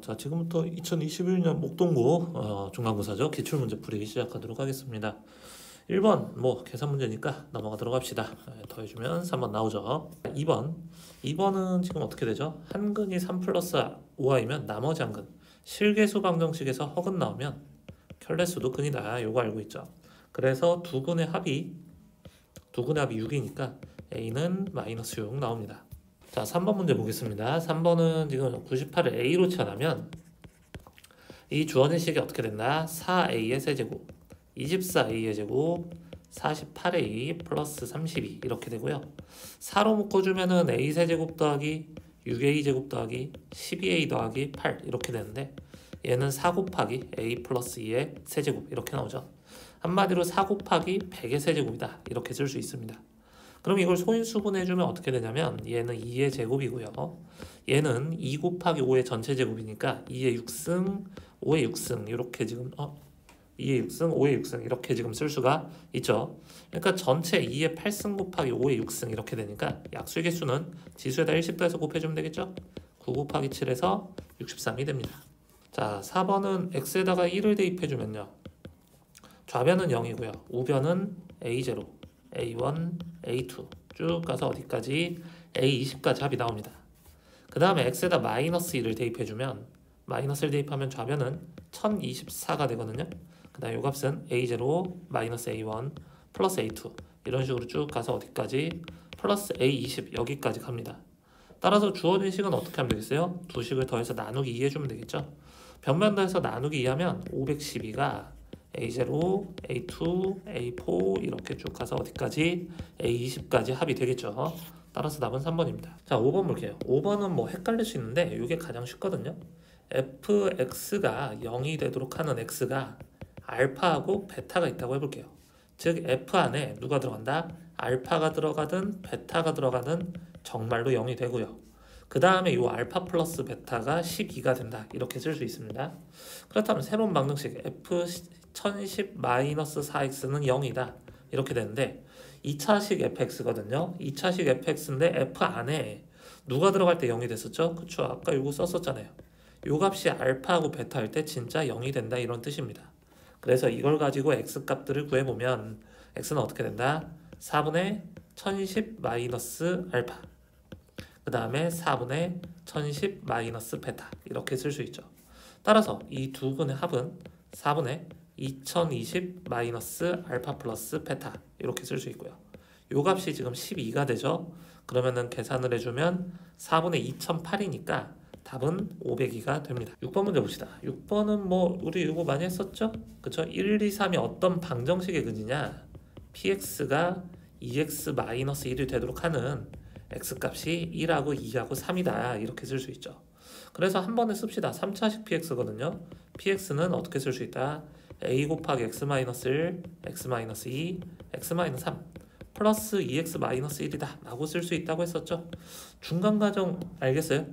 자, 지금부터 2021년 목동고 중간고사죠. 기출문제 풀이 시작하도록 하겠습니다. 1번 계산 문제니까 넘어가도록 합시다. 더해주면 3번 나오죠. 2번은 지금 어떻게 되죠? 한 근이 3 플러스 5i면 나머지 한 근, 실계수 방정식에서 허근 나오면 켤레수도 근이다. 요거 알고 있죠. 그래서 두 근의 합이 6이니까 a는 마이너스 6 나옵니다. 자, 3번 문제 보겠습니다. 3번은 지금 98을 a로 치환하면 이 주어진 식이 어떻게 된다? 4a의 세제곱, 24a의 제곱, 48a 플러스 32 이렇게 되고요. 4로 묶어주면은 a 세제곱 더하기 6a 제곱 더하기 12a 더하기 8 이렇게 되는데 얘는 4 곱하기 a 플러스 2의 세제곱 이렇게 나오죠. 한마디로 4 곱하기 100의 세제곱이다 이렇게 쓸 수 있습니다. 그럼 이걸 소인수분해주면 어떻게 되냐면 얘는 2의 제곱이고요. 얘는 2 곱하기 5의 전체 제곱이니까 2의 6승, 5의 6승 이렇게 지금 2의 6승, 5의 6승 이렇게 지금 쓸 수가 있죠. 그러니까 전체 2의 8승 곱하기 5의 6승 이렇게 되니까 약수의 개수는 지수에다 1씩 더해서 곱해주면 되겠죠. 9 곱하기 7에서 63이 됩니다. 자, 4번은 x에다가 1을 대입해주면요. 좌변은 0이고요. 우변은 a0, a1, a2 쭉 가서 어디까지? a20까지 합이 나옵니다. 그 다음에 x에다 마이너스 1을 대입해주면 마이너스를 대입하면 좌변은 1024가 되거든요. 그 다음에 이 값은 a0, 마이너스 a1, 플러스 a2 이런 식으로 쭉 가서 어디까지? 플러스 a20 여기까지 갑니다. 따라서 주어진 식은 어떻게 하면 되겠어요? 두 식을 더해서 나누기 2 해주면 되겠죠. 변면 더해서 나누기 2 하면 512가 A0, A2, A4 이렇게 쭉 가서 어디까지? A20까지 합이 되겠죠. 따라서 답은 3번입니다. 자, 5번 볼게요. 5번은 헷갈릴 수 있는데 이게 가장 쉽거든요. fx가 0이 되도록 하는 x가 알파하고 베타가 있다고 해볼게요. 즉 f 안에 누가 들어간다? 알파가 들어가든 베타가 들어가든 정말로 0이 되고요. 그 다음에 이 알파 플러스 베타가 12가 된다 이렇게 쓸 수 있습니다. 그렇다면 새로운 방정식 f 1010-4x는 0이다 이렇게 되는데 2차식 fx거든요. 2차식 fx인데 f 안에 누가 들어갈 때 0이 됐었죠? 그쵸, 아까 이거 썼었잖아요. 요 값이 알파하고 베타 할 때 진짜 0이 된다 이런 뜻입니다. 그래서 이걸 가지고 x 값들을 구해보면 x는 어떻게 된다? 4분의 1010 마이너스 알파, 그 다음에 4분의 1010 마이너스 베타 이렇게 쓸 수 있죠. 따라서 이 두 근의 합은 4분의 2020 마이너스 알파 플러스 베타 이렇게 쓸 수 있고요. 요 값이 지금 12가 되죠. 그러면은 계산을 해주면 4분의 2008이니까 답은 502가 됩니다. 6번 문제 봅시다. 6번은 우리 이거 많이 했었죠? 그쵸? 1, 2, 3이 어떤 방정식의 근이냐? px가 2x-1이 되도록 하는 x값이 1하고 2하고 3이다 이렇게 쓸 수 있죠. 그래서 한 번에 씁시다. 3차식 px거든요. px는 어떻게 쓸 수 있다? a 곱하기 x-1, x-2, x-3 플러스 2x-1이다 라고 쓸 수 있다고 했었죠. 중간과정 알겠어요?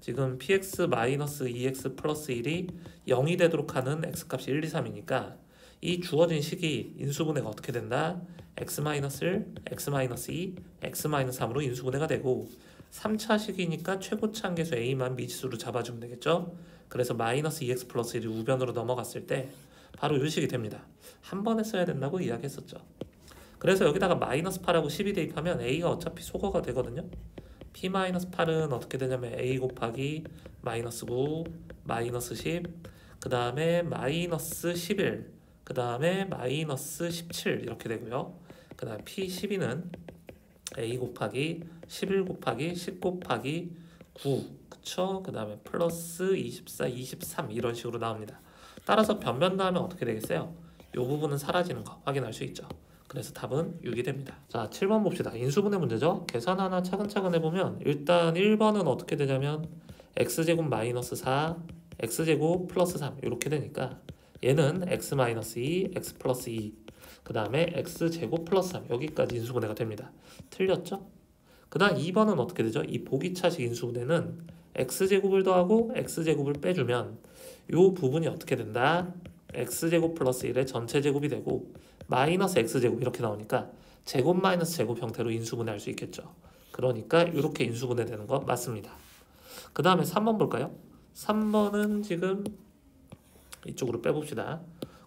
지금 px-2x 플러스 1이 0이 되도록 하는 x값이 1, 2, 3이니까 이 주어진 식이 인수분해가 어떻게 된다? x-1, x-2, x-3으로 인수분해가 되고 3차식이니까 최고차 한계수 a만 미지수로 잡아주면 되겠죠? 그래서 마이너스 2x 플러스 1이 우변으로 넘어갔을 때 바로 이 식이 됩니다. 한 번에 써야 된다고 이야기했었죠. 그래서 여기다가 마이너스 8하고 12 대입하면 a가 어차피 소거가 되거든요. p-8은 어떻게 되냐면 a 곱하기 마이너스 9, 마이너스 10, 그 다음에 마이너스 11, 그 다음에 마이너스 17 이렇게 되고요. 그 다음 p12는 a 곱하기 11 곱하기 10 곱하기 9 그쵸? 그 다음에 플러스 24, 23 이런 식으로 나옵니다. 따라서 변변 다음에 어떻게 되겠어요? 이 부분은 사라지는 거 확인할 수 있죠. 그래서 답은 6이 됩니다. 자, 7번 봅시다. 인수분해 문제죠. 계산 하나 차근차근 해보면 일단 1번은 어떻게 되냐면 x제곱 마이너스 4, x제곱 플러스 3 이렇게 되니까 얘는 x 마이너스 2, x 플러스 2, 그 다음에 x제곱 플러스 3 여기까지 인수분해가 됩니다. 틀렸죠? 그 다음 2번은 어떻게 되죠? 이 보기차식 인수분해는 x제곱을 더하고 x제곱을 빼주면 이 부분이 어떻게 된다? x제곱 플러스 1의 전체 제곱이 되고 마이너스 x제곱 이렇게 나오니까 제곱 마이너스 제곱 형태로 인수분해할 수 있겠죠. 그러니까 이렇게 인수분해되는 거 맞습니다. 그 다음에 3번 볼까요? 3번은 지금 이쪽으로 빼봅시다.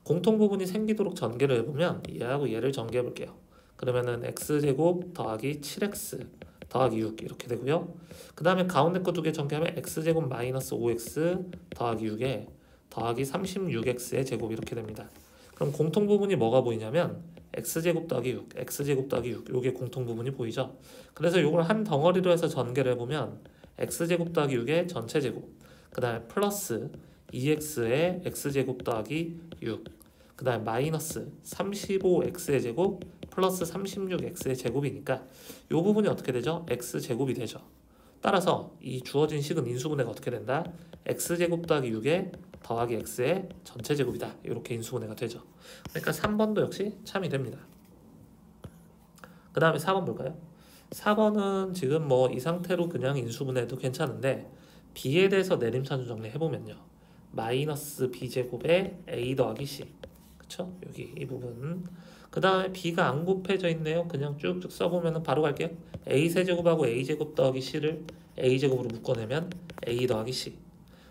공통 부분이 생기도록 전개를 해보면 얘하고 얘를 전개해 볼게요. 그러면은 x제곱 더하기 7x 더하기 6 이렇게 되고요. 그 다음에 가운데 거 두 개 전개하면 x제곱 마이너스 5x 더하기 6에 더하기 36x의 제곱 이렇게 됩니다. 그럼 공통 부분이 뭐가 보이냐면 x제곱 더하기 6, x제곱 더하기 6 요게 공통 부분이 보이죠. 그래서 요걸 한 덩어리로 해서 전개를 해보면 x제곱 더하기 6의 전체 제곱, 그 다음에 플러스 2x의 x제곱 더하기 6, 그 다음에 마이너스 35x의 제곱 플러스 36x의 제곱이니까 이 부분이 어떻게 되죠? x제곱이 되죠. 따라서 이 주어진 식은 인수분해가 어떻게 된다? x제곱 더하기 6에 더하기 x의 전체 제곱이다. 이렇게 인수분해가 되죠. 그러니까 3번도 역시 참이 됩니다. 그 다음에 4번 볼까요? 4번은 지금 뭐 이 상태로 그냥 인수분해도 괜찮은데 b에 대해서 내림차순 정리해보면요. 마이너스 b제곱에 a 더하기 c, 그쵸? 여기 이 부분. 그 다음에 b가 안 곱해져 있네요. 그냥 쭉쭉 써보면 바로 갈게요. a 세제곱하고 a제곱 더하기 c를 a제곱으로 묶어내면 a 더하기 c.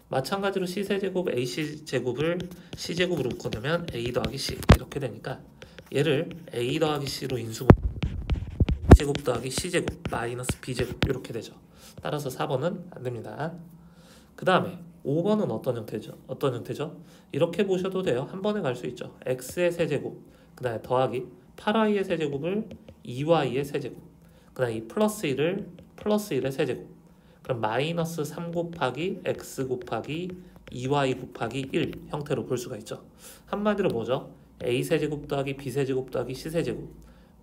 마찬가지로 c 세제곱 ac 제곱을 c제곱으로 묶어내면 a 더하기 c 이렇게 되니까 얘를 a 더하기 c로 인수분해 제곱 더하기 c제곱 마이너스 b제곱 이렇게 되죠. 따라서 4번은 안 됩니다. 그 다음에 5번은 어떤 형태죠? 어떤 형태죠? 이렇게 보셔도 돼요. 한 번에 갈 수 있죠. x의 세제곱, 그 다음에 더하기 8y의 세제곱을 2y의 세제곱, 그 다음에 이 플러스 1을 플러스 1의 세제곱, 그럼 마이너스 3 곱하기 x 곱하기 2y 곱하기 1 형태로 볼 수가 있죠. 한마디로 뭐죠? a 세제곱 더하기 b 세제곱 더하기 c 세제곱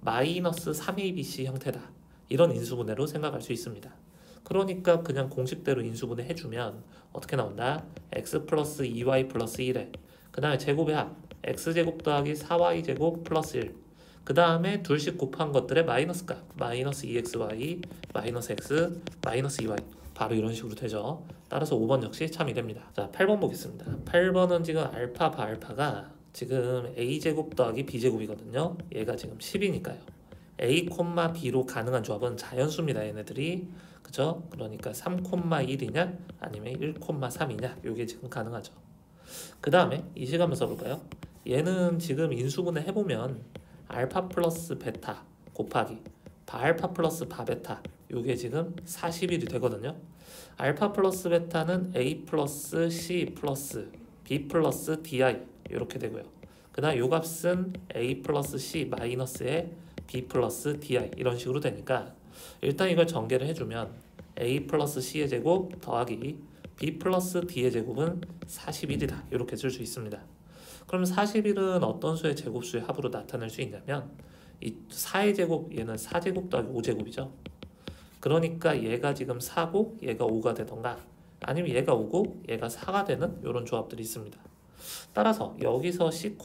마이너스 3abc 형태다. 이런 인수분해로 생각할 수 있습니다. 그러니까 그냥 공식대로 인수분해 해주면 어떻게 나온다? x 플러스 2y 플러스 1에 그 다음에 제곱의 합 x제곱 더하기 4y제곱 플러스 1, 그 다음에 둘씩 곱한 것들의 마이너스 값 마이너스 2xy 마이너스 x 마이너스 2y 바로 이런 식으로 되죠. 따라서 5번 역시 참이 됩니다. 자, 8번 보겠습니다. 8번은 지금 알파 바알파가 지금 a제곱 더하기 b제곱이거든요. 얘가 지금 10이니까요. a, b로 가능한 조합은 자연수입니다. 얘네들이. 그죠? 그러니까 3,1이냐 아니면 1,3이냐 요게 지금 가능하죠. 그 다음에 이 식 한번 써볼까요? 얘는 지금 인수분해 해보면 알파 플러스 베타 곱하기 바알파 플러스 바베타 요게 지금 41이 되거든요. 알파 플러스 베타는 a 플러스 c 플러스 b 플러스 di 이렇게 되고요. 그 다음 요 값은 a 플러스 c 마이너스에 b 플러스 di 이런 식으로 되니까 일단 이걸 전개를 해주면 a 플러스 c의 제곱 더하기 b 플러스 d의 제곱은 41이다. 이렇게 쓸 수 있습니다. 그럼 41은 어떤 수의 제곱수의 합으로 나타낼 수 있냐면 이 4의 제곱 얘는 4제곱 더하기 5제곱이죠. 그러니까 얘가 지금 4고 얘가 5가 되던가 아니면 얘가 5고 얘가 4가 되는 이런 조합들이 있습니다. 따라서 여기서 c,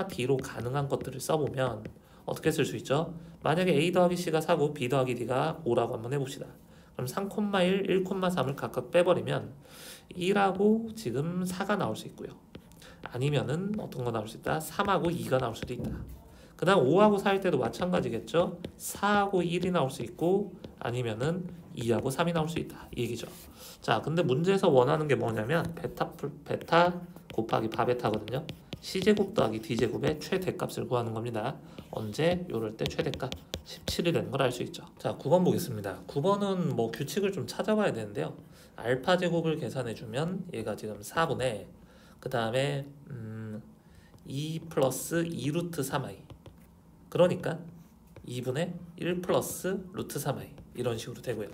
d로 가능한 것들을 써보면 어떻게 쓸 수 있죠? 만약에 a 더하기 c가 4고 b 더하기 d가 5라고 한번 해봅시다. 그럼 3,1, 1,3을 각각 빼버리면 1하고 지금 4가 나올 수 있고요. 아니면은 어떤 거 나올 수 있다? 3하고 2가 나올 수도 있다. 그 다음 5하고 4일 때도 마찬가지겠죠? 4하고 1이 나올 수 있고 아니면은 2하고 3이 나올 수 있다. 이 얘기죠. 자, 근데 문제에서 원하는 게 뭐냐면 베타 곱하기 바베타거든요. c제곱 더하기 d제곱의 최대값을 구하는 겁니다. 언제? 요럴 때 최대값 17이 되는 걸 알 수 있죠. 자, 9번 보겠습니다. 9번은 뭐 규칙을 좀 찾아봐야 되는데요. 알파 제곱을 계산해주면 얘가 지금 4분의 그 다음에 2 플러스 2 루트 3i 그러니까 2분의 1 플러스 루트 3i 이런 식으로 되고요.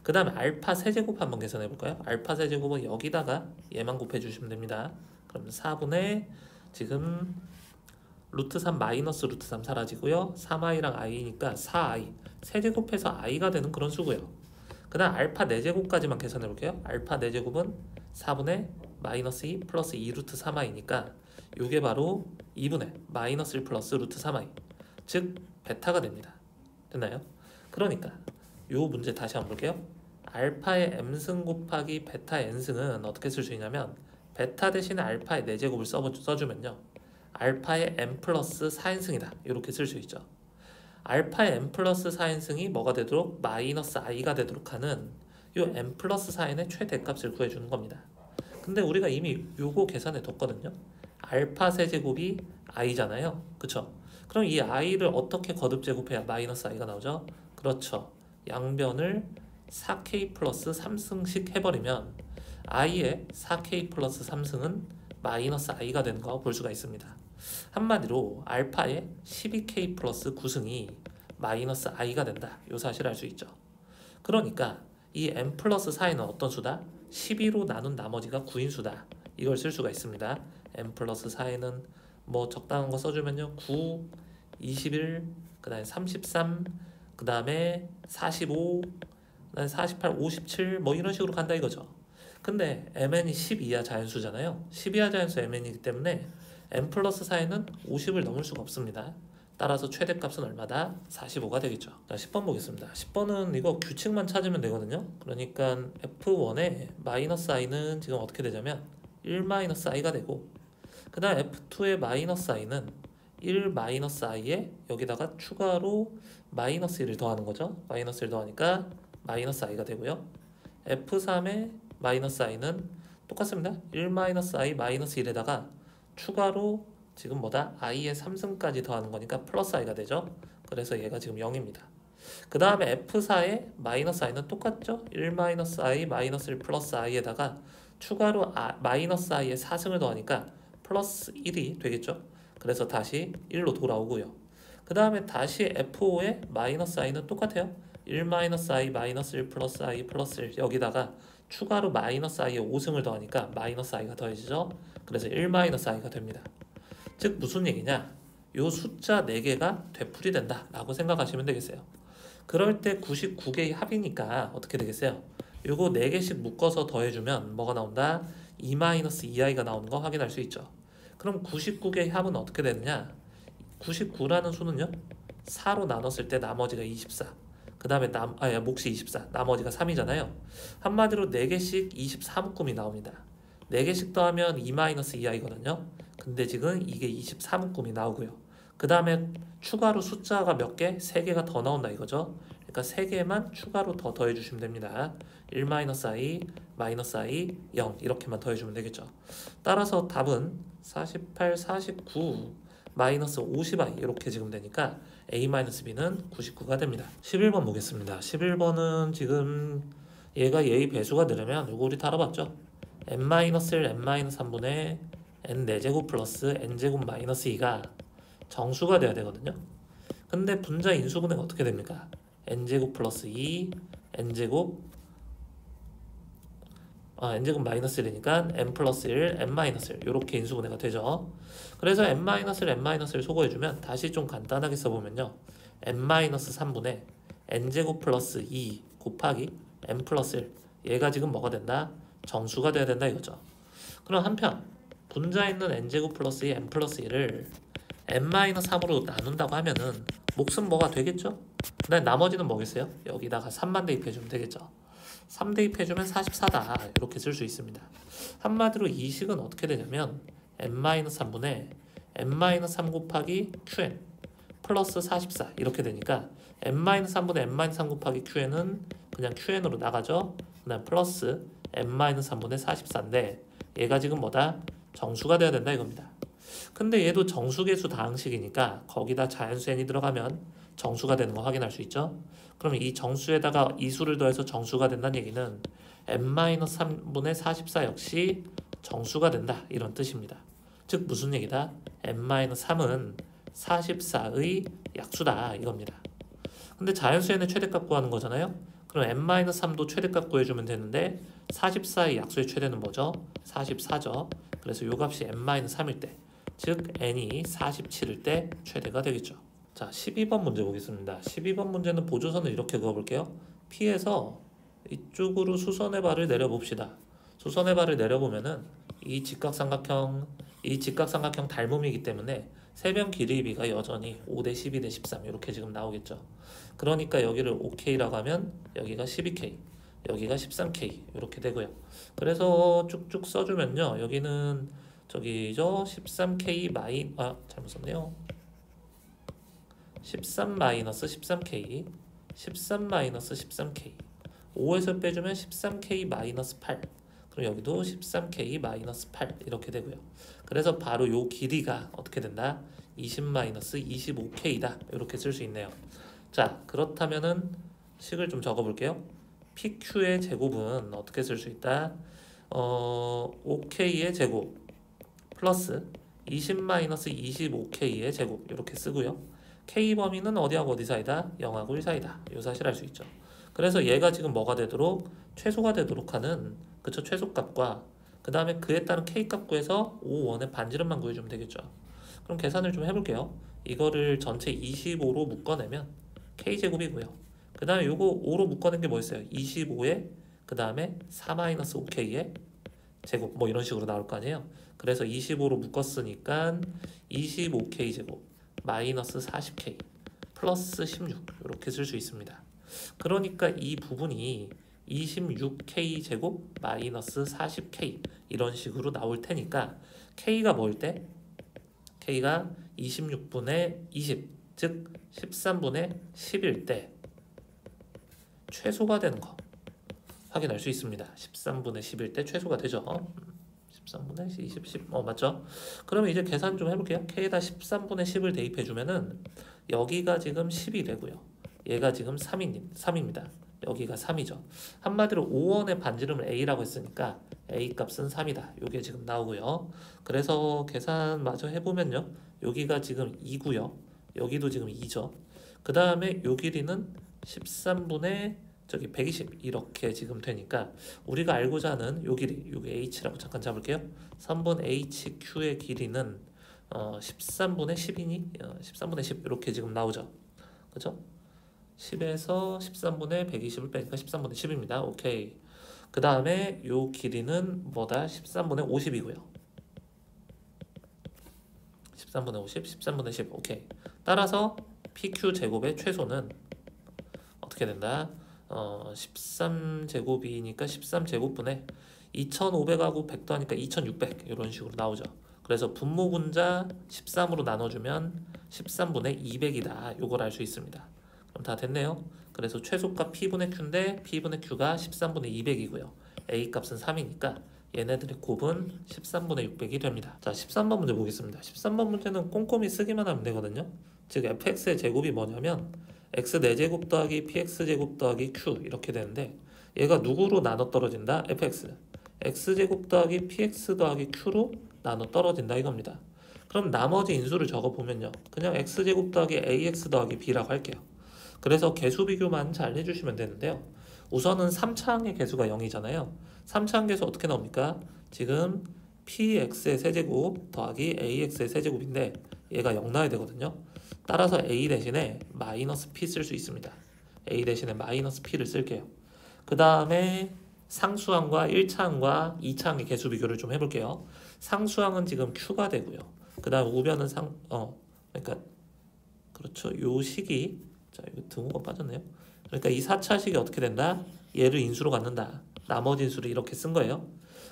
그 다음에 알파 세제곱 한번 계산해볼까요? 알파 세제곱은 여기다가 얘만 곱해주시면 됩니다. 그럼 4분의 지금 루트 3 마이너스 루트 3 사라지고요. 3i랑 i니까 4i 세제곱해서 i가 되는 그런 수고요. 그 다음 알파 4제곱까지만 계산해볼게요. 알파 4제곱은 4분의 마이너스 2 플러스 2 루트 3i니까 요게 바로 2분의 마이너스 1 플러스 루트 3i 즉 베타가 됩니다. 됐나요? 그러니까 요 문제 다시 한번 볼게요. 알파의 m승 곱하기 베타의 n승은 어떻게 쓸 수 있냐면 베타 대신에 알파의 4제곱을 써주면요. 알파의 m 플러스 4n승이다. 이렇게 쓸 수 있죠. 알파의 m 플러스 4n승이 뭐가 되도록 마이너스 i가 되도록 하는 요 m 플러스 4n의 최대값을 구해주는 겁니다. 근데 우리가 이미 요거 계산해 뒀거든요. 알파 세제곱이 i잖아요. 그쵸? 그럼 이 i를 어떻게 거듭 제곱해야 마이너스 i가 나오죠? 그렇죠. 양변을 4k 플러스 3승씩 해버리면 i의 4k 플러스 3승은 마이너스 i가 되는 거 볼 수가 있습니다. 한마디로 알파의 12k 플러스 9승이 마이너스 i가 된다. 이 사실을 알 수 있죠. 그러니까 이 n 플러스 4에는 어떤 수다? 12로 나눈 나머지가 9인 수다. 이걸 쓸 수가 있습니다. n 플러스 4에는 뭐 적당한 거 써주면요. 9, 21, 그 다음에 33, 그 다음에 45, 그 다음에 48, 57 뭐 이런 식으로 간다 이거죠. 근데 mn이 10 이하 자연수잖아요. 10 이하 자연수 mn이기 때문에 n 플러스 4에는 50을 넘을 수가 없습니다. 따라서 최대값은 얼마다? 45가 되겠죠. 자, 10번 보겠습니다. 10번은 이거 규칙만 찾으면 되거든요. 그러니까 F1의 마이너스 i는 지금 어떻게 되냐면 1 마이너스 i가 되고 그 다음 F2의 마이너스 i는 1 마이너스 i에 여기다가 추가로 마이너스 1을 더하는 거죠. 마이너스 1 더하니까 마이너스 i가 되고요. F3의 마이너스 i는 똑같습니다. 1 마이너스 i 마이너스 1에다가 추가로 지금 뭐다? i의 3승까지 더하는 거니까 플러스 i가 되죠. 그래서 얘가 지금 0입니다. 그 다음에 F4의 마이너스 i는 똑같죠? 1 마이너스 i 마이너스 1 플러스 i에다가 추가로 마이너스 i의 4승을 더하니까 플러스 1이 되겠죠. 그래서 다시 1로 돌아오고요. 그 다음에 다시 F5의 마이너스 i는 똑같아요. 1 마이너스 i 마이너스 1 플러스 i 플러스 1 여기다가 추가로 마이너스 i의 5승을 더하니까 마이너스 i가 더해지죠. 그래서 1 마이너스 i가 됩니다. 즉 무슨 얘기냐? 요 숫자 4개가 되풀이 된다 라고 생각하시면 되겠어요. 그럴 때 99개의 합이니까 어떻게 되겠어요? 요거 4개씩 묶어서 더해주면 뭐가 나온다? 2-2i가 나오는 거 확인할 수 있죠. 그럼 99개의 합은 어떻게 되느냐? 99라는 수는요 4로 나눴을 때 나머지가 24, 그 다음에 몫이 24, 나머지가 3이잖아요. 한마디로 4개씩 24묶음이 나옵니다. 4개씩 더하면 2-2i거든요. 근데 지금 이게 24묶음이 나오고요. 그 다음에 추가로 숫자가 몇 개? 3개가 더 나온다 이거죠. 그러니까 3개만 추가로 더 더해주시면 됩니다. 1-i, 마이너스 i, 0 이렇게만 더해주면 되겠죠. 따라서 답은 48, 49, 마이너스 50i 이렇게 지금 되니까 a-b는 99가 됩니다. 11번 보겠습니다. 11번은 지금 얘가 얘의 배수가 되려면 이거 우리 다뤄봤죠. n-1, n-3분의 n 4제곱 플러스 n제곱 마이너스 2가 정수가 돼야 되거든요. 근데 분자 인수분해가 어떻게 됩니까? n제곱 플러스 2, n제곱 마이너스 1이니까 n 플러스 1, n 마이너스 1 이렇게 인수분해가 되죠. 그래서 n 마이너스 1, n 마이너스 1 소거해주면 다시 좀 간단하게 써보면요. n 마이너스 3분의 n제곱 플러스 2 곱하기 n 플러스 1 얘가 지금 뭐가 된다? 정수가 돼야 된다 이거죠. 그럼 한편 분자에 있는 n제곱 플러스 2 n 플러스 1을 n-3으로 나눈다고 하면은 몫은 뭐가 되겠죠? 근데 나머지는 뭐겠어요? 여기다가 3만 대입해주면 되겠죠. 3 대입해주면 44다 이렇게 쓸 수 있습니다. 한마디로 이 식은 어떻게 되냐면 n-3분의 n-3 곱하기 qn 플러스 44 이렇게 되니까 n-3분의 n-3 곱하기 qn은 그냥 qn으로 나가죠. 그 다음 플러스 n-3분의 44인데 얘가 지금 뭐다? 정수가 돼야 된다 이겁니다. 근데 얘도 정수계수 다항식이니까 거기다 자연수 n이 들어가면 정수가 되는 거 확인할 수 있죠. 그러면 이 정수에다가 이 수를 더해서 정수가 된다는 얘기는 n-3분의 44 역시 정수가 된다 이런 뜻입니다. 즉 무슨 얘기다? n-3은 44의 약수다 이겁니다. 근데 자연수에는 최대값 구하는 거잖아요. 그럼 n-3도 최대값 구해주면 되는데 44의 약수의 최대는 뭐죠? 44죠. 그래서 요 값이 n-3일 때, 즉 n이 47일 때 최대가 되겠죠. 자, 12번 문제 보겠습니다. 12번 문제는 보조선을 이렇게 그어볼게요. P에서 이쪽으로 수선의 발을 내려봅시다. 수선의 발을 내려보면은 이 직각삼각형 닮음이기 때문에 세변 길이비가 여전히 5대 12 대 13 이렇게 지금 나오겠죠. 그러니까 여기를 5K라고 하면 여기가 12K, 여기가 13K 이렇게 되고요. 그래서 쭉쭉 써주면요. 여기는 저기죠. 13K 잘못 썼네요. 13 마이너스 13K, 13 마이너스 13K, 5에서 빼주면 13K 마이너스 8. 그럼 여기도 13K 마이너스 8 이렇게 되고요. 그래서 바로 요 길이가 어떻게 된다? 20 마이너스 25K다. 이렇게 쓸 수 있네요. 자, 그렇다면은 식을 좀 적어볼게요. PQ의 제곱은 어떻게 쓸 수 있다? 5K의 제곱 플러스 20 마이너스 25K의 제곱 이렇게 쓰고요. K 범위는 어디하고 어디 사이다? 0하고 1 사이다. 요 사실 알 수 있죠. 그래서 얘가 지금 뭐가 되도록 최소가 되도록 하는 그쵸 최소값과 그 다음에 그에 따른 K값 구해서 5원의 반지름만 구해주면 되겠죠. 그럼 계산을 좀 해볼게요. 이거를 전체 25로 묶어내면 K제곱이고요. 그 다음에 요거 5로 묶어낸 게 뭐였어요? 25에 그 다음에 4-5K의 제곱 뭐 이런 식으로 나올 거 아니에요. 그래서 25로 묶었으니까 25K 제곱 마이너스 40K 플러스 16 이렇게 쓸 수 있습니다. 그러니까 이 부분이 26K 제곱 마이너스 40K 이런 식으로 나올 테니까 K가 뭐일 때? K가 26분의 20 즉 13분의 10일 때 최소가 되는 거 확인할 수 있습니다. 13분의 10일 때 최소가 되죠. 13분의 20, 10 맞죠? 그러면 이제 계산 좀 해볼게요. K에다 13분의 10을 대입해주면은 여기가 지금 10이 되고요. 얘가 지금 3입니다. 여기가 3이죠. 한마디로 5원의 반지름을 A라고 했으니까 A 값은 3이다. 요게 지금 나오고요. 그래서 계산 마저 해보면요. 여기가 지금 2고요. 여기도 지금 2죠. 그 다음에 요 길이는 13분의 120 이렇게 지금 되니까 우리가 알고자 하는 요 길이 요게 H라고 잠깐 잡을게요. 3번 HQ의 길이는 13분의 10이니 13분의 10 이렇게 지금 나오죠. 그죠? 10에서 13분의 120을 빼니까 13분의 10입니다. 오케이. 그 다음에 요 길이는 뭐다? 13분의 50이고요. 13분의 50, 13분의 10. 오케이. 따라서 PQ 제곱의 최소는 어떻게 된다? 13제곱이니까 13제곱분의 2500하고 100도 하니까 2600 이런 식으로 나오죠. 그래서 분모 분자 13으로 나눠주면 13분의 200이다. 요걸 알 수 있습니다. 그럼 다 됐네요. 그래서 최소값 P분의 Q인데 P분의 Q가 13분의 200이고요. A 값은 3이니까 얘네들의 곱은 13분의 600이 됩니다. 자, 13번 문제 보겠습니다. 13번 문제는 꼼꼼히 쓰기만 하면 되거든요. 즉 fx의 제곱이 뭐냐면 x 4제곱 더하기 px제곱 더하기 q 이렇게 되는데 얘가 누구로 나눠 떨어진다? fx x제곱 더하기 px 더하기 q로 나눠 떨어진다 이겁니다. 그럼 나머지 인수를 적어보면요. 그냥 x제곱 더하기 ax 더하기 b라고 할게요. 그래서 개수 비교만 잘 해주시면 되는데요. 우선은 3차항의 개수가 0이잖아요. 3차항 개수 어떻게 나옵니까? 지금 px의 세제곱 더하기 ax의 세제곱인데 얘가 0 나와야 되거든요. 따라서 a 대신에 마이너스 p 쓸 수 있습니다. a 대신에 마이너스 p를 쓸게요. 그 다음에 상수항과 1차항과 2차항의 개수 비교를 좀 해볼게요. 상수항은 지금 q가 되고요. 그 다음 우변은 그러니까 그렇죠. 요 식이 자 이거 등호가 빠졌네요. 그러니까 이 4차식이 어떻게 된다? 얘를 인수로 갖는다. 나머지 인수를 이렇게 쓴 거예요.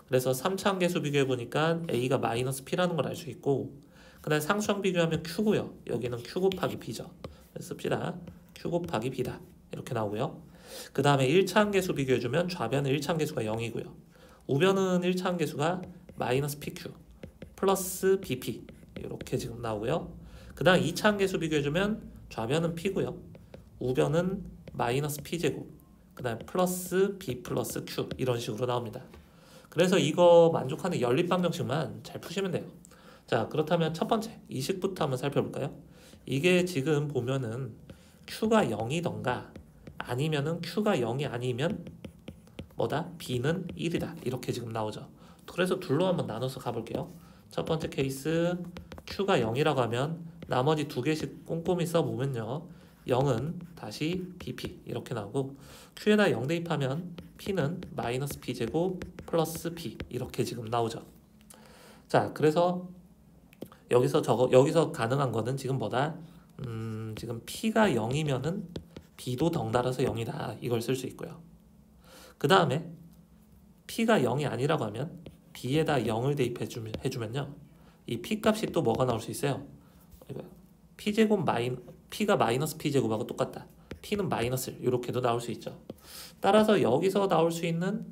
그래서 3차항 개수 비교해 보니까 a가 마이너스 p라는 걸 알 수 있고 그 다음에 상수항 비교하면 q고요. 여기는 q 곱하기 b죠. 씁시다. q 곱하기 b다. 이렇게 나오고요. 그 다음에 1차항 개수 비교해주면 좌변은 1차항 개수가 0이고요. 우변은 1차항 개수가 마이너스 pq 플러스 bp 이렇게 지금 나오고요. 그 다음 2차항 개수 비교해주면 좌변은 p고요. 우변은 마이너스 p제곱 그 다음 플러스 b 플러스 q 이런 식으로 나옵니다. 그래서 이거 만족하는 연립방정식만 잘 푸시면 돼요. 자, 그렇다면 첫 번째 이 식부터 한번 살펴볼까요? 이게 지금 보면은 q가 0이던가 아니면은 q가 0이 아니면 뭐다? b는 1이다 이렇게 지금 나오죠. 그래서 둘로 한번 나눠서 가볼게요. 첫 번째 케이스 q가 0이라고 하면 나머지 두 개씩 꼼꼼히 써보면요. 0은 다시 bp 이렇게 나오고 q에다 0 대입하면 p는 마이너스 p제곱 플러스 p 이렇게 지금 나오죠. 자, 그래서 여기서 가능한 거는 지금 뭐다? 지금 p가 0이면은 b도 덩달아서 0이다 이걸 쓸 수 있고요. 그 다음에 p가 0이 아니라고 하면 b에다 0을 대입해주면요. 이 p 값이 또 뭐가 나올 수 있어요? p제곱 p가 마이너스 p제곱하고 똑같다. p는 마이너스 이렇게도 나올 수 있죠. 따라서 여기서 나올 수 있는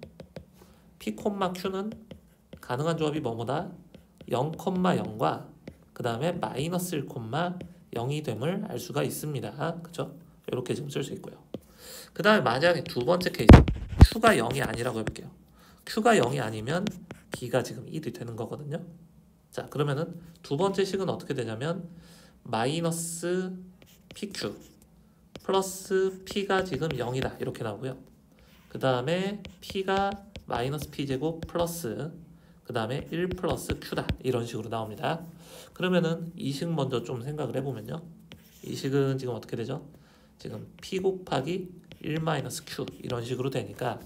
P, Q는 가능한 조합이 뭐뭐다? 0,0과 그 다음에 마이너스 1,0이 됨을 알 수가 있습니다. 그죠? 이렇게 지금 쓸 수 있고요. 그 다음에 만약에 두 번째 케이스 Q가 0이 아니라고 해볼게요. Q가 0이 아니면 B가 지금 1이 되는 거거든요. 자, 그러면은 두 번째 식은 어떻게 되냐면 마이너스 PQ 플러스 P가 지금 0이다 이렇게 나오고요. 그 다음에 P가 마이너스 P제곱 플러스 그 다음에 1 플러스 Q다 이런 식으로 나옵니다. 그러면은 이 식 먼저 좀 생각을 해보면요. 이 식은 지금 어떻게 되죠? 지금 P 곱하기 1 마이너스 Q 이런 식으로 되니까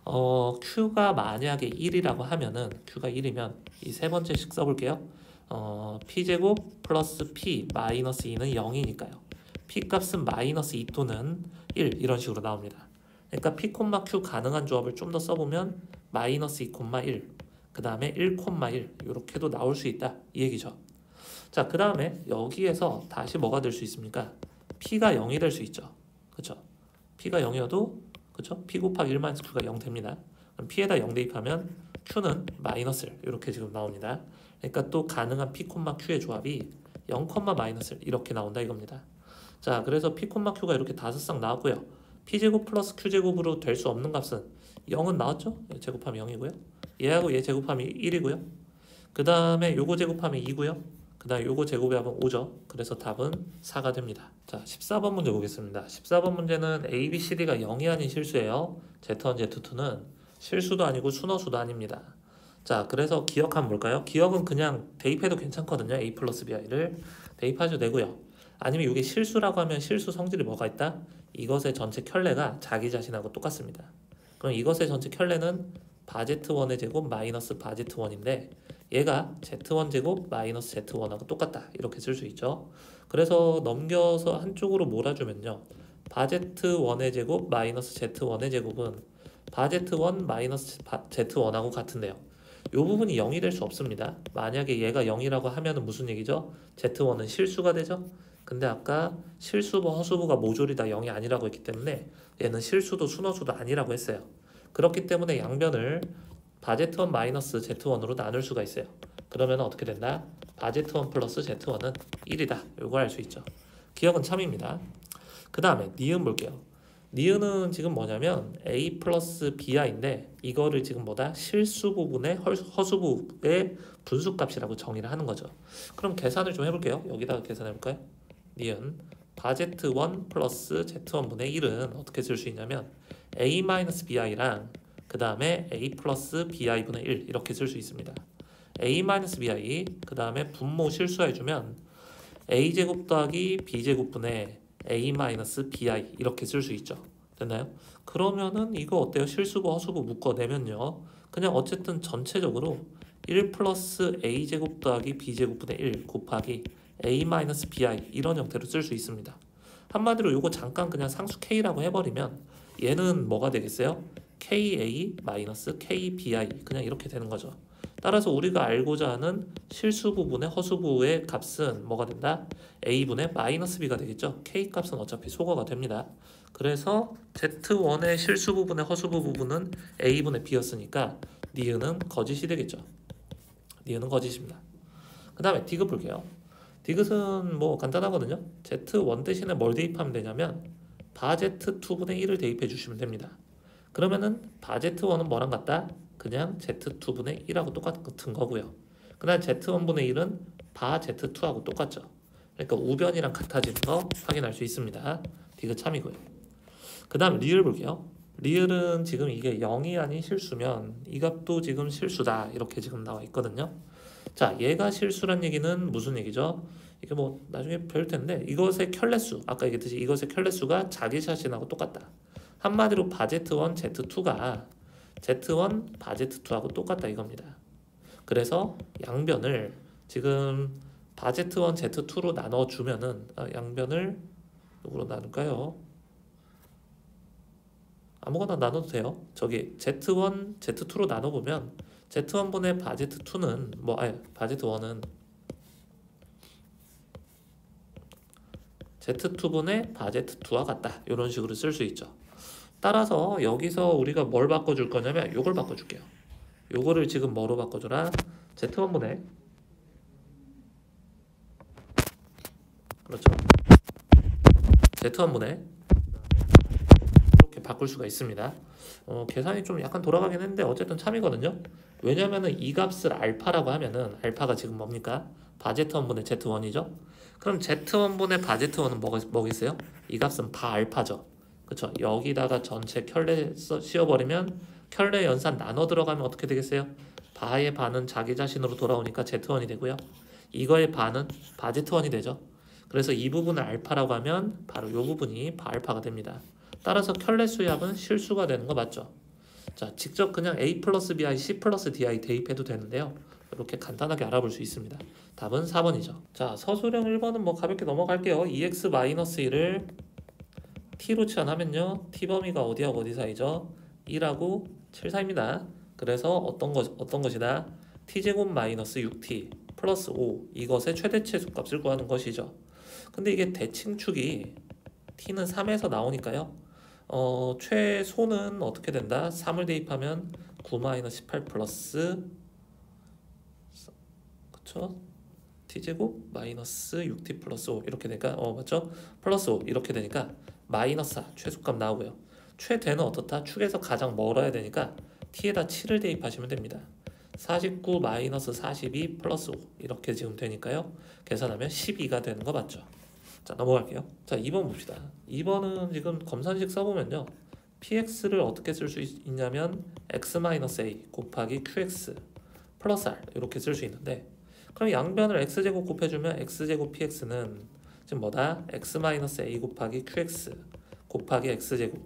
Q가 만약에 1이라고 하면은 Q가 1이면 이 세 번째 식 써볼게요. P제곱 플러스 P 마이너스 2는 0이니까요. P 값은 마이너스 2 또는 1 이런 식으로 나옵니다. 그러니까 P, Q 가능한 조합을 좀 더 써보면 마이너스 2, 1 그 다음에 1, 1 이렇게도 나올 수 있다 이 얘기죠. 자, 그 다음에 여기에서 다시 뭐가 될 수 있습니까? P가 0이 될 수 있죠. 그쵸? P가 0이어도 그쵸? P 곱하기 1 마이너스 Q가 0 됩니다. 그럼 P에다 0 대입하면 Q는 마이너스 1 이렇게 지금 나옵니다. 그러니까 또 가능한 P, Q의 조합이 0, 마이너스 1 이렇게 나온다 이겁니다. 자, 그래서 P, Q가 이렇게 다섯 쌍 나왔고요. P제곱 플러스 Q제곱으로 될 수 없는 값은 0은 나왔죠? 제곱하면 0이고요. 얘하고 얘 제곱하면 1이고요. 그 다음에 요거 제곱하면 2고요. 그 다음에 요거 제곱하면 5죠. 그래서 답은 4가 됩니다. 자, 14번 문제 보겠습니다. 14번 문제는 A, B, C, D가 0이 아닌 실수예요. Z1, Z2는 실수도 아니고 순허수도 아닙니다. 자, 그래서 기억하면 뭘까요? 기억은 그냥 대입해도 괜찮거든요. A 플러스 BI를 대입하셔도 되고요. 아니면 이게 실수라고 하면 실수 성질이 뭐가 있다? 이것의 전체 켤레가 자기 자신하고 똑같습니다. 그럼 이것의 전체 켤레는 바제트1의 제곱 마이너스 바제트1인데 얘가 Z1 제곱 마이너스 Z1하고 똑같다 이렇게 쓸 수 있죠. 그래서 넘겨서 한쪽으로 몰아주면요. 바제트1의 제곱 마이너스 Z1의 제곱은 바제트1 마이너스 Z1하고 같은데요. 이 부분이 0이 될 수 없습니다. 만약에 얘가 0이라고 하면 무슨 얘기죠? Z1은 실수가 되죠? 근데 아까 실수부 허수부가 모조리 다 0이 아니라고 했기 때문에 얘는 실수도 순허수도 아니라고 했어요. 그렇기 때문에 양변을 바제트1 마이너스 Z1으로 나눌 수가 있어요. 그러면 어떻게 된다? 바제트1 플러스 Z1은 1이다. 이거 알 수 있죠. 기억은 참입니다. 그 다음에 니은 볼게요. 니은은 지금 뭐냐면 A 플러스 BI인데 이거를 지금 뭐다? 실수 부분의 허수부의 분수값이라고 정의를 하는 거죠. 그럼 계산을 좀 해볼게요. 여기다가 계산해볼까요? 니은 바제트1 플러스 Z1분의 1은 어떻게 쓸 수 있냐면 A 마이너스 BI랑 그 다음에 A 플러스 BI분의 1 이렇게 쓸 수 있습니다. A 마이너스 BI 그 다음에 분모 실수해주면 A제곱 더하기 B제곱분의 A 마이너스 BI 이렇게 쓸 수 있죠. 됐나요? 그러면은 이거 어때요? 실수부 허수부 묶어내면요. 그냥 어쨌든 전체적으로 1 플러스 A제곱 더하기 B제곱분의 1 곱하기 A 마이너스 BI 이런 형태로 쓸 수 있습니다. 한마디로 이거 잠깐 그냥 상수 K라고 해버리면 얘는 뭐가 되겠어요? KA 마이너스 KBI 그냥 이렇게 되는 거죠. 따라서 우리가 알고자 하는 실수 부분의 허수부의 값은 뭐가 된다? A분의 마이너스 B가 되겠죠. K 값은 어차피 소거가 됩니다. 그래서 Z1의 실수 부분의 허수부 부분은 A분의 B였으니까 니은은 거짓이 되겠죠. 니은은 거짓입니다. 그 다음에 디귿 볼게요. 디귿은 뭐 간단하거든요. Z1 대신에 뭘 대입하면 되냐면 바Z2분의 1을 대입해 주시면 됩니다. 그러면은 바Z1은 뭐랑 같다? 그냥 Z2분의 1하고 똑같은 거고요. 그 다음 Z1분의 1은 바Z2하고 똑같죠. 그러니까 우변이랑 같아지는 거 확인할 수 있습니다. 디귿 참이고요. 그 다음 리을 볼게요. 리을은 지금 이게 0이 아닌 실수면 이 값도 지금 실수다 이렇게 지금 나와 있거든요. 자, 얘가 실수란 얘기는 무슨 얘기죠? 이게 뭐 나중에 배울 텐데 이것의 켤레수 아까 얘기했듯이 이것의 켤레수가 자기 자신하고 똑같다. 한마디로 바제트1 Z2가 Z1 바제트2하고 똑같다 이겁니다. 그래서 양변을 지금 바제트1 Z2로 나눠주면은 양변을 누구로 나눌까요? 아무거나 나눠도 돼요. 저기 Z1 Z2로 나눠보면 Z1분의 바제트2는 바제트1은 Z2분의 바제트2와 같다. 이런 식으로 쓸 수 있죠. 따라서 여기서 우리가 뭘 바꿔줄 거냐면 이걸 바꿔줄게요. 요거를 지금 뭐로 바꿔줘라? Z1분의 그렇죠. Z1분의 이렇게 바꿀 수가 있습니다. 계산이 좀 약간 돌아가긴 했는데 어쨌든 참이거든요. 왜냐면은 이 값을 알파라고 하면은 알파가 지금 뭡니까? 바제트1분의 Z1이죠. 그럼 Z1분의 바제트1은 뭐겠어요? 이 값은 바알파죠. 그쵸? 여기다가 전체 켤레 씌워버리면 켤레 연산 나눠 들어가면 어떻게 되겠어요? 바의 반은 자기 자신으로 돌아오니까 Z1이 되고요. 이거의 반은 바제트1이 되죠. 그래서 이 부분을 알파라고 하면 바로 이 부분이 바알파가 됩니다. 따라서 켤레 수압은 실수가 되는 거 맞죠? 자, 직접 그냥 A 플러스 BI, C 플러스 DI 대입해도 되는데요. 이렇게 간단하게 알아볼 수 있습니다. 답은 4번이죠. 자, 서술형 1번은 뭐 가볍게 넘어갈게요. 2x-1을 t로 치환하면요. t 범위가 어디하고 어디 사이죠? 1하고 7 사이입니다. 그래서 어떤 것이다? t제곱 마이너스 6t 플러스 5 이것의 최대치 수값을 구하는 것이죠. 근데 이게 대칭축이 t는 3에서 나오니까요. 최소는 어떻게 된다? 3을 대입하면 9-18 플러스 그쵸? t제곱 마이너스 6t 플러스 5 이렇게 되니까 맞죠? 플러스 5 이렇게 되니까 마이너스 4 최소값 나오고요. 최대는 어떻다? 축에서 가장 멀어야 되니까 t에다 7을 대입하시면 됩니다. 49 마이너스 42 플러스 5 이렇게 지금 되니까요. 계산하면 12가 되는 거 맞죠? 자, 넘어갈게요. 자, 2번 봅시다. 2번은 지금 검산식 써보면요. px를 어떻게 쓸 수 있냐면 x-a 곱하기 qx 플러스 r 이렇게 쓸 수 있는데 그럼 양변을 x제곱 곱해주면 x제곱 px는 지금 뭐다? x-a 곱하기 qx 곱하기 x제곱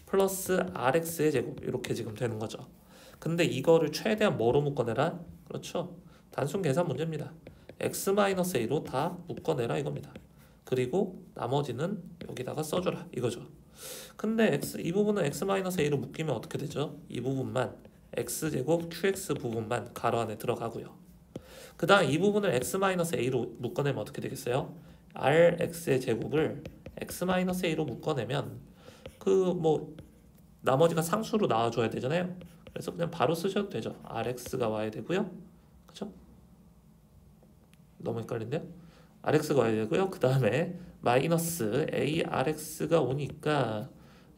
플러스 rx의 제곱 이렇게 지금 되는 거죠. 근데 이거를 최대한 뭐로 묶어내라? 그렇죠. 단순 계산 문제입니다. x-a로 다 묶어내라 이겁니다. 그리고 나머지는 여기다가 써줘라 이거죠. 근데 이 부분은 x-a로 묶이면 어떻게 되죠? 이 부분만 x제곱 qx 부분만 가로 안에 들어가고요. 그 다음 이 부분을 x-a로 묶어내면 어떻게 되겠어요? rx의 제곱을 x-a로 묶어내면 나머지가 상수로 나와줘야 되잖아요. 그래서 그냥 바로 쓰셔도 되죠. rx가 와야 되고요. 그쵸? 너무 헷갈린데요? rx가 와야 되고요. 그 다음에 마이너스 arx가 오니까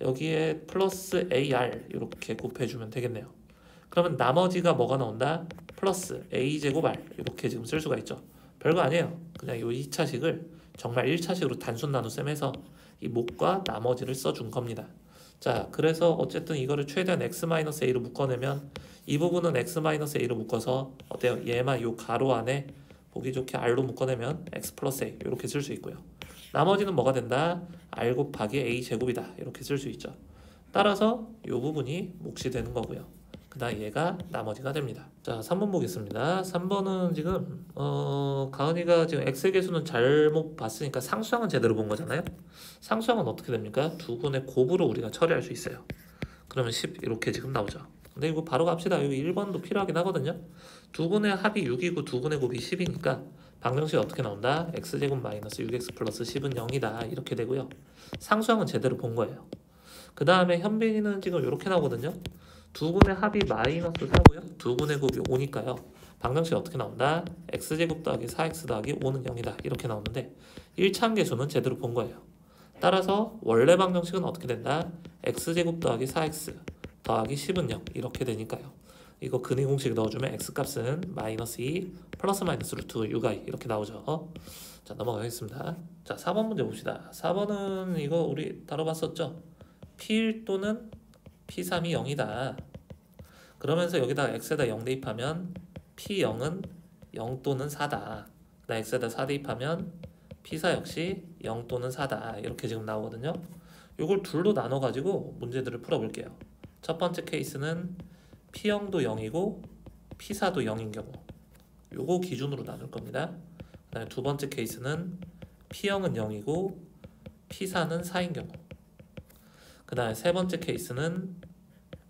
여기에 플러스 ar 이렇게 곱해주면 되겠네요. 그러면 나머지가 뭐가 나온다? 플러스 a제곱 r 이렇게 지금 쓸 수가 있죠. 별거 아니에요. 그냥 이 2차식을 정말 1차식으로 단순 나눗셈해서 이 목과 나머지를 써준 겁니다. 자, 그래서 어쨌든 이거를 최대한 x-a로 묶어내면 이 부분은 x-a로 묶어서 어때요? 얘만 요 가로 안에 보기 좋게 r로 묶어내면 x 플러스 a 이렇게 쓸 수 있고요. 나머지는 뭐가 된다? r 곱하기 a 제곱이다 이렇게 쓸 수 있죠. 따라서 이 부분이 몫이 되는 거고요. 그 다음 얘가 나머지가 됩니다. 자, 3번 보겠습니다. 3번은 지금 가은이가 지금 x의 개수는 잘못 봤으니까 상수항은 제대로 본 거잖아요. 상수항은 어떻게 됩니까? 두 분의 곱으로 우리가 처리할 수 있어요. 그러면 10 이렇게 지금 나오죠. 근데 이거 바로 갑시다. 여기 1번도 필요하긴 하거든요. 두 분의 합이 6이고 두 분의 곱이 10이니까 방정식이 어떻게 나온다? x제곱 마이너스 6x 플러스 10은 0이다 이렇게 되고요. 상수항은 제대로 본 거예요. 그 다음에 현빈이는 지금 이렇게 나오거든요. 두 분의 합이 마이너스 4고요. 두 분의 곱이 5니까요. 방정식이 어떻게 나온다? x제곱 더하기 4x 더하기 5는 0이다 이렇게 나오는데 1차함계수는 제대로 본 거예요. 따라서 원래 방정식은 어떻게 된다? x제곱 더하기 4x 더하기 10은 0 이렇게 되니까요. 이거 근의 공식 넣어주면 x값은 마이너스 2 플러스 마이너스 루트 6i 이렇게 나오죠. 자, 넘어가겠습니다. 자, 4번 문제 봅시다. 4번은 이거 우리 다뤄봤었죠? P1 또는 P3이 0이다. 그러면서 여기다가 x에다 0 대입하면 P0은 0 또는 4다. 나 x에다 4 대입하면 P4 역시 0 또는 4다. 이렇게 지금 나오거든요. 이걸 둘로 나눠가지고 문제들을 풀어볼게요. 첫 번째 케이스는 P0도 0이고 P4도 0인 경우 요거 기준으로 나눌 겁니다. 그 다음에 두 번째 케이스는 P0은 0이고 P4는 4인 경우 그 다음에 세 번째 케이스는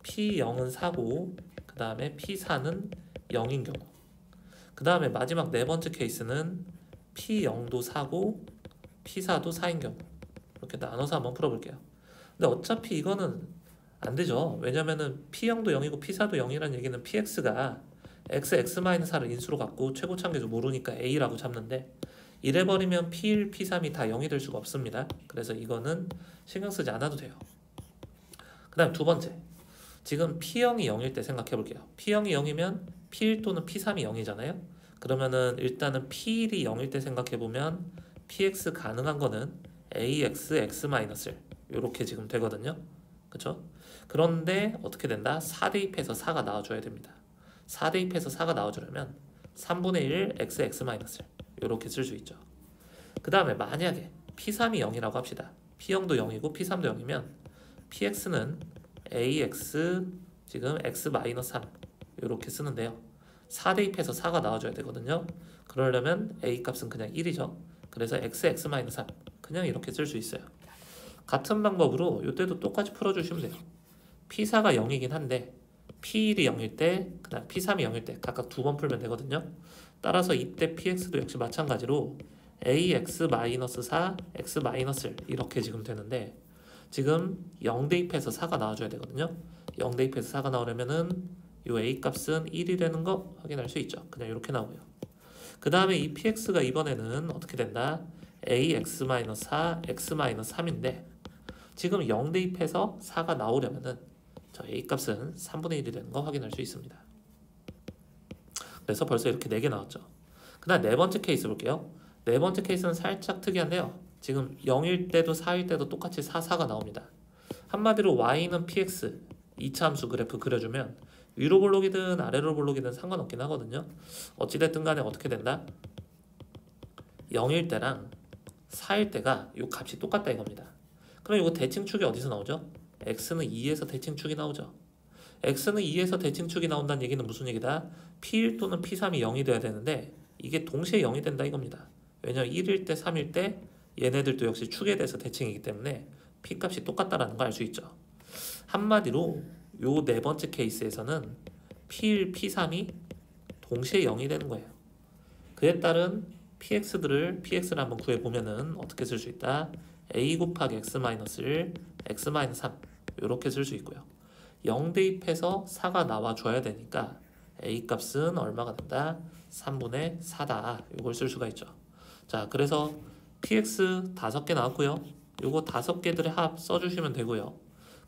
P0은 4고 그 다음에 P4는 0인 경우 그 다음에 마지막 네 번째 케이스는 P0도 4고 P4도 4인 경우 이렇게 나눠서 한번 풀어볼게요. 근데 어차피 이거는 안 되죠. 왜냐면은 P형도 0이고 P4도 0이라는 얘기는 PX가 X-4를 인수로 갖고 최고 참계수 모르니까 A라고 잡는데 이래버리면 P1, P3이 다 0이 될 수가 없습니다. 그래서 이거는 신경 쓰지 않아도 돼요. 그 다음 두 번째, 지금 P형이 0일 때 생각해 볼게요. P형이 0이면 P1 또는 P3이 0이잖아요. 그러면은 일단은 P1이 0일 때 생각해 보면 PX 가능한 거는 AX, X-1 이렇게 지금 되거든요. 그쵸? 그런데 어떻게 된다? 4 대입해서 4가 나와줘야 됩니다. 4 대입해서 4가 나와주려면 3분의 1 x, x-1 이렇게 쓸 수 있죠. 그 다음에 만약에 P3이 0이라고 합시다. P형도 0이고 P3도 0이면 PX는 AX 지금 x-3 이렇게 쓰는데요. 4 대입해서 4가 나와줘야 되거든요. 그러려면 A 값은 그냥 1이죠. 그래서 x, x-3 그냥 이렇게 쓸 수 있어요. 같은 방법으로 이때도 똑같이 풀어주시면 돼요. P4가 0이긴 한데 P1이 0일 때, 그 다음 P3이 0일 때 각각 두 번 풀면 되거든요. 따라서 이때 PX도 역시 마찬가지로 AX-4, X-1 이렇게 지금 되는데 지금 0 대입해서 4가 나와줘야 되거든요. 0 대입해서 4가 나오려면은 이 A 값은 1이 되는 거 확인할 수 있죠. 그냥 이렇게 나오고요. 그 다음에 이 PX가 이번에는 어떻게 된다? AX-4, X-3인데 지금 0 대입해서 4가 나오려면은 저 A 값은 3분의 1이 되는 거 확인할 수 있습니다. 그래서 벌써 이렇게 4개 나왔죠. 그 다음 네 번째 케이스 볼게요. 네 번째 케이스는 살짝 특이한데요. 지금 0일 때도 4일 때도 똑같이 4, 4가 나옵니다. 한마디로 y는 px 2차 함수 그래프 그려주면 위로 볼록이든 아래로 볼록이든 상관없긴 하거든요. 어찌됐든 간에 어떻게 된다? 0일 때랑 4일 때가 이 값이 똑같다 이겁니다. 그럼 이거 대칭축이 어디서 나오죠? x는 2에서 대칭축이 나오죠. x는 2에서 대칭축이 나온다는 얘기는 무슨 얘기다? P1 또는 P3이 0이 돼야 되는데 이게 동시에 0이 된다 이겁니다. 왜냐면 1일 때 3일 때 얘네들도 역시 축에 대해서 대칭이기 때문에 P값이 똑같다라는 걸 알 수 있죠. 한마디로 요 네 번째 케이스에서는 P1, P3이 동시에 0이 되는 거예요. 그에 따른 PX를 한번 구해보면은 어떻게 쓸 수 있다? A 곱하기 X-1을 X-3 이렇게 쓸 수 있고요. 0 대입해서 4가 나와줘야 되니까 A 값은 얼마가 된다? 3분의 4다. 이걸 쓸 수가 있죠. 자, 그래서 PX 5개 나왔고요. 요거 5개들의 합 써주시면 되고요.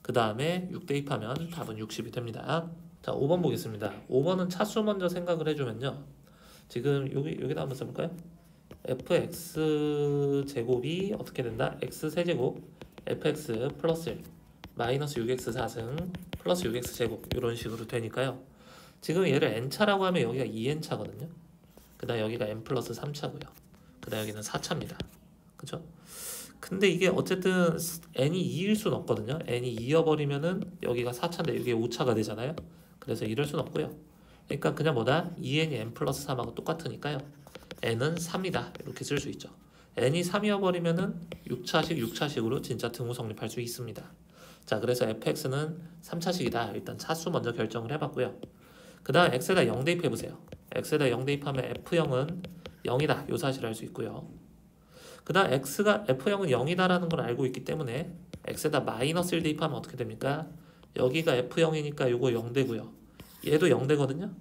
그 다음에 6 대입하면 답은 60이 됩니다. 자, 5번 보겠습니다. 5번은 차수 먼저 생각을 해주면요. 지금 여기다 한번 써볼까요? fx 제곱이 어떻게 된다? x 세제곱 fx 플러스 1 마이너스 6x 4승 플러스 6x 제곱 이런 식으로 되니까요. 지금 얘를 n차라고 하면 여기가 2n차거든요. 그 다음 여기가 n 플러스 3차고요. 그 다음 여기는 4차입니다. 그쵸? 근데 이게 어쨌든 n이 2일 수는 없거든요. n이 2여버리면은 여기가 4차인데 여기 5차가 되잖아요. 그래서 이럴 수는 없고요. 그러니까 그냥 뭐다? 2n이 n 플러스 3하고 똑같으니까요. n은 3이다. 이렇게 쓸 수 있죠. n이 3이어버리면은 6차식으로 진짜 등호 성립할 수 있습니다. 자, 그래서 fx는 3차식이다. 일단 차수 먼저 결정을 해봤고요. 그 다음 x에다 0 대입해보세요. x에다 0 대입하면 f형은 0이다. 요 사실을 알 수 있고요. 그 다음 f형은 0이다라는 걸 알고 있기 때문에 x에다 마이너스 1 대입하면 어떻게 됩니까? 여기가 f형이니까 요거 0 되고요. 얘도 0 되거든요.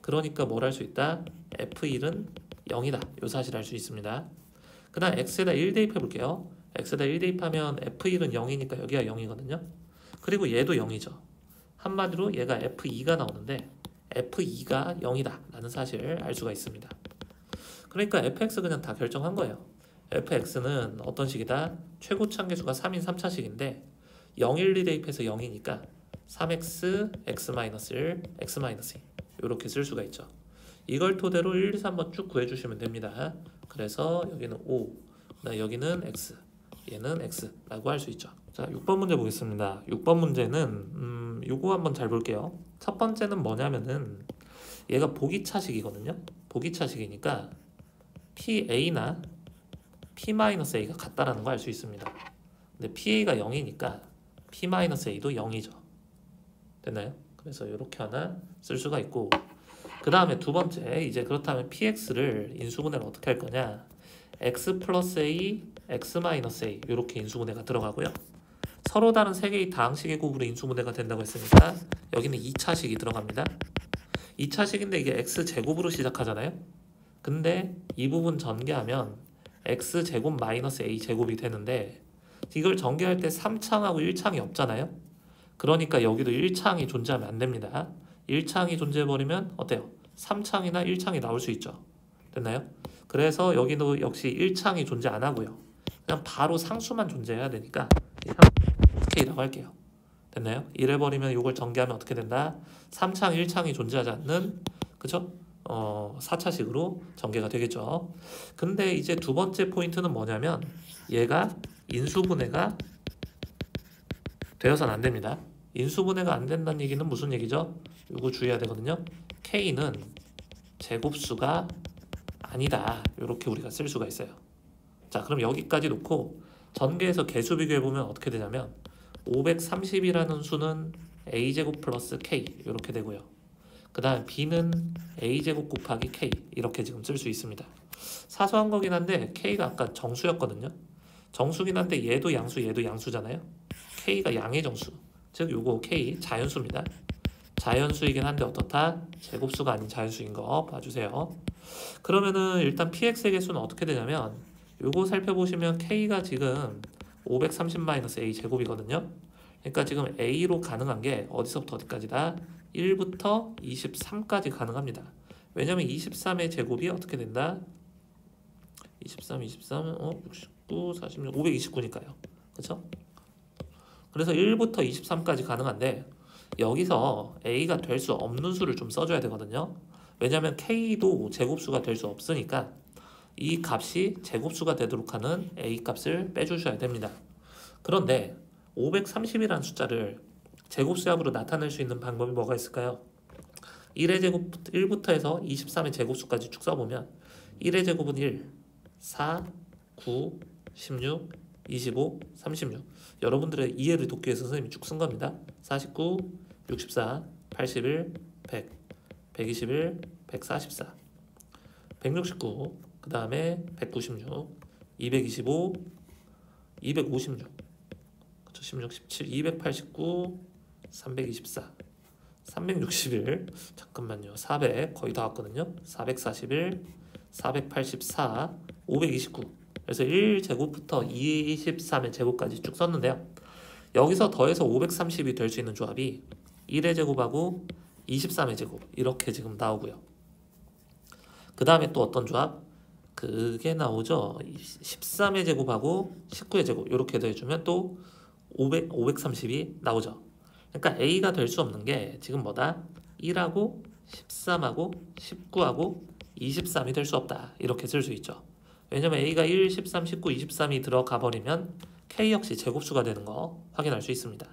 그러니까 뭘 할 수 있다? f1은 0이다. 요 사실을 알 수 있습니다. 그 다음 x에다 1 대입해볼게요. x에다 1 대입하면 f1은 0이니까 여기가 0이거든요. 그리고 얘도 0이죠. 한마디로 얘가 f2가 나오는데 f2가 0이다 라는 사실을 알 수가 있습니다. 그러니까 fx 그냥 다 결정한 거예요. fx는 어떤 식이다? 최고 참계수가 3인 3차식인데 0, 1, 2 대입해서 0이니까 3x, x-1, x-2 이렇게 쓸 수가 있죠. 이걸 토대로 1, 2, 3번 쭉 구해주시면 됩니다. 그래서 여기는 5, 여기는 x, 얘는 x라고 할 수 있죠. 자, 6번 문제 보겠습니다. 6번 문제는 요거 한번 잘 볼게요. 첫 번째는 뭐냐면은 얘가 보기차식이거든요. 보기차식이니까 PA나 P-A가 같다라는 거 알 수 있습니다. 근데 PA가 0이니까 P-A도 0이죠. 됐나요? 그래서 이렇게 하나 쓸 수가 있고 그 다음에 두 번째 이제 그렇다면 PX를 인수분해를 어떻게 할 거냐 X 플러스 A, X 마이너스 A 이렇게 인수분해가 들어가고요. 서로 다른 세 개의 다항식의 곱으로 인수분해가 된다고 했으니까 여기는 2차식이 들어갑니다. 2차식인데 이게 x제곱으로 시작하잖아요. 근데 이 부분 전개하면 x제곱 마이너스 a제곱이 되는데 이걸 전개할 때 3창하고 1창이 없잖아요. 그러니까 여기도 1창이 존재하면 안 됩니다. 1창이 존재해버리면 어때요? 3창이나 1창이 나올 수 있죠. 됐나요? 그래서 여기도 역시 1창이 존재 안 하고요. 그냥 바로 상수만 존재해야 되니까 K라고 할게요. 됐나요? 이래버리면 이걸 전개하면 어떻게 된다? 3창, 1창이 존재하지 않는, 그죠? 4차식으로 전개가 되겠죠. 근데 이제 두 번째 포인트는 뭐냐면 얘가 인수분해가 되어서는 안 됩니다. 인수분해가 안 된다는 얘기는 무슨 얘기죠? 이거 주의해야 되거든요. K는 제곱수가 아니다. 이렇게 우리가 쓸 수가 있어요. 자, 그럼 여기까지 놓고 전개해서 개수 비교해보면 어떻게 되냐면 530이라는 수는 a제곱 플러스 k 이렇게 되고요. 그 다음 b는 a제곱 곱하기 k 이렇게 지금 쓸 수 있습니다. 사소한 거긴 한데 k가 아까 정수였거든요. 정수긴 한데 얘도 양수 얘도 양수잖아요. k가 양의 정수, 즉 요거 k 자연수입니다. 자연수이긴 한데 어떻다? 제곱수가 아닌 자연수인 거 봐주세요. 그러면은 일단 px의 개수는 어떻게 되냐면 요거 살펴보시면 k가 지금 530-a 제곱이거든요. 그러니까 지금 a로 가능한 게 어디서부터 어디까지다? 1부터 23까지 가능합니다. 왜냐면 23의 제곱이 어떻게 된다? 23, 69, 46, 529니까요. 그렇죠? 그래서 1부터 23까지 가능한데 여기서 a가 될 수 없는 수를 좀 써줘야 되거든요. 왜냐면 k도 제곱수가 될 수 없으니까 이 값이 제곱수가 되도록 하는 a 값을 빼주셔야 됩니다. 그런데 530이라는 숫자를 제곱수합으로 나타낼 수 있는 방법이 뭐가 있을까요? 1의 제곱 1부터 해서 23의 제곱수까지 쭉 써보면 1의 제곱은 1, 4, 9, 16, 25, 36 여러분들의 이해를 돕기 위해서 선생님이 쭉 쓴 겁니다. 49, 64, 81, 100, 121, 144, 169, 그 다음에 196, 225, 256, 16, 17, 289, 324, 361, 잠깐만요. 400 거의 다 왔거든요. 441, 484, 529. 그래서 1제곱부터 23의 제곱까지 쭉 썼는데요. 여기서 더해서 530이 될 수 있는 조합이 1의 제곱하고 23의 제곱 이렇게 지금 나오고요. 그 다음에 또 어떤 조합? 그게 나오죠. 13의 제곱하고 19의 제곱 이렇게 더해주면 또 530이 나오죠. 그러니까 A가 될 수 없는 게 지금 뭐다? 1하고 13하고 19하고 23이 될 수 없다. 이렇게 쓸 수 있죠. 왜냐면 A가 1, 13, 19, 23이 들어가 버리면 K 역시 제곱수가 되는 거 확인할 수 있습니다.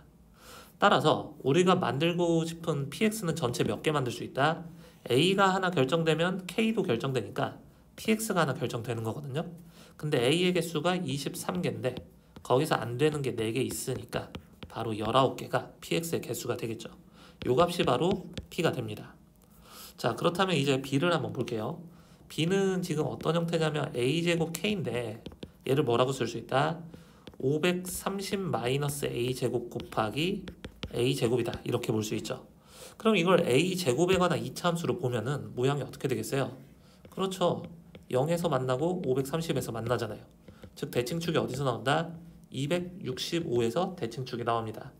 따라서 우리가 만들고 싶은 PX는 전체 몇 개 만들 수 있다? A가 하나 결정되면 K도 결정되니까 PX가 하나 결정되는 거거든요. 근데 A의 개수가 23개인데 거기서 안 되는 게 4개 있으니까 바로 19개가 PX의 개수가 되겠죠. 요 값이 바로 P가 됩니다. 자, 그렇다면 이제 B를 한번 볼게요. B는 지금 어떤 형태냐면 A제곱 K인데 얘를 뭐라고 쓸 수 있다? 530-A제곱 곱하기 A제곱이다. 이렇게 볼 수 있죠. 그럼 이걸 A제곱에 관한 이차함수로 보면은 모양이 어떻게 되겠어요? 그렇죠. 0에서 만나고 530에서 만나잖아요. 즉 대칭축이 어디서 나온다? 265에서 대칭축이 나옵니다.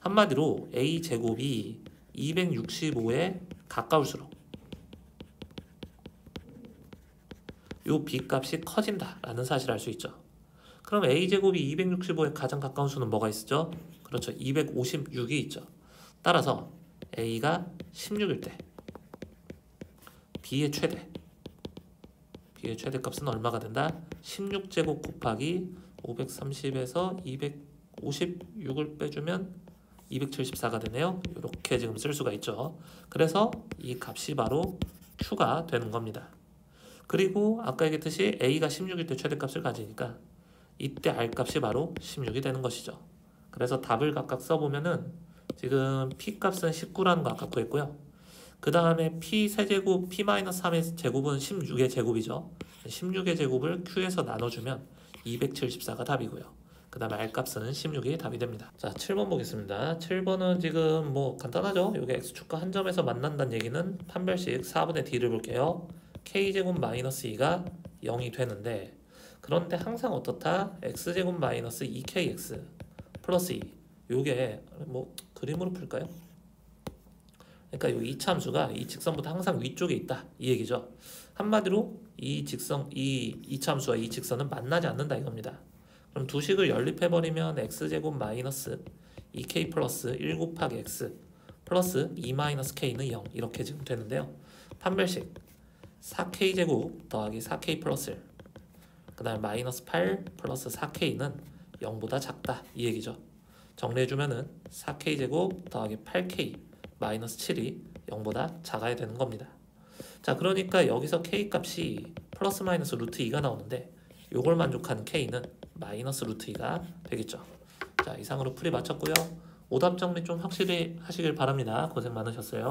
한마디로 A제곱이 265에 가까울수록 요 B값이 커진다 라는 사실을 알 수 있죠. 그럼 A제곱이 265에 가장 가까운 수는 뭐가 있죠? 그렇죠. 256이 있죠. 따라서 A가 16일 때 B의 최대값은 얼마가 된다? 16제곱 곱하기 530에서 256을 빼주면 274가 되네요. 이렇게 지금 쓸 수가 있죠. 그래서 이 값이 바로 Q가 되는 겁니다. 그리고 아까 얘기했듯이 A가 16일 때 최대값을 가지니까 이때 R값이 바로 16이 되는 것이죠. 그래서 답을 각각 써보면은 지금 P값은 19라는 거 아까 구했고요. 그 다음에 P 세제곱 P-3의 제곱은 16의 제곱이죠. 16의 제곱을 Q에서 나눠주면 274가 답이고요. 그 다음에 R값은 16이 답이 됩니다. 자, 7번 보겠습니다. 7번은 지금 뭐 간단하죠. 요게 X축과 한 점에서 만난다는 얘기는 판별식 4분의 D를 볼게요. K제곱 마이너스 2가 0이 되는데, 그런데 항상 어떻다? X제곱 마이너스 2KX 플러스 2. 요게 뭐 그림으로 풀까요? 그러니까 요 이차함수가 이 직선보다 항상 위쪽에 있다 이 얘기죠. 한마디로 이 직선, 이 이차함수와 이 직선은 만나지 않는다 이겁니다. 그럼 두 식을 연립해버리면 x제곱 마이너스 2k 플러스 1 곱하기 x 플러스 2 마이너스 k는 0 이렇게 지금 되는데요. 판별식 4k제곱 더하기 4k 플러스 1, 그 다음에 마이너스 8 플러스 4k는 0보다 작다 이 얘기죠. 정리해주면은 4k제곱 더하기 8k 마이너스 7이 0보다 작아야 되는 겁니다. 자, 그러니까 여기서 k 값이 플러스 마이너스 루트 2가 나오는데 요걸 만족하는 k는 마이너스 루트 2가 되겠죠. 자, 이상으로 풀이 마쳤고요. 오답 정리 좀 확실히 하시길 바랍니다. 고생 많으셨어요.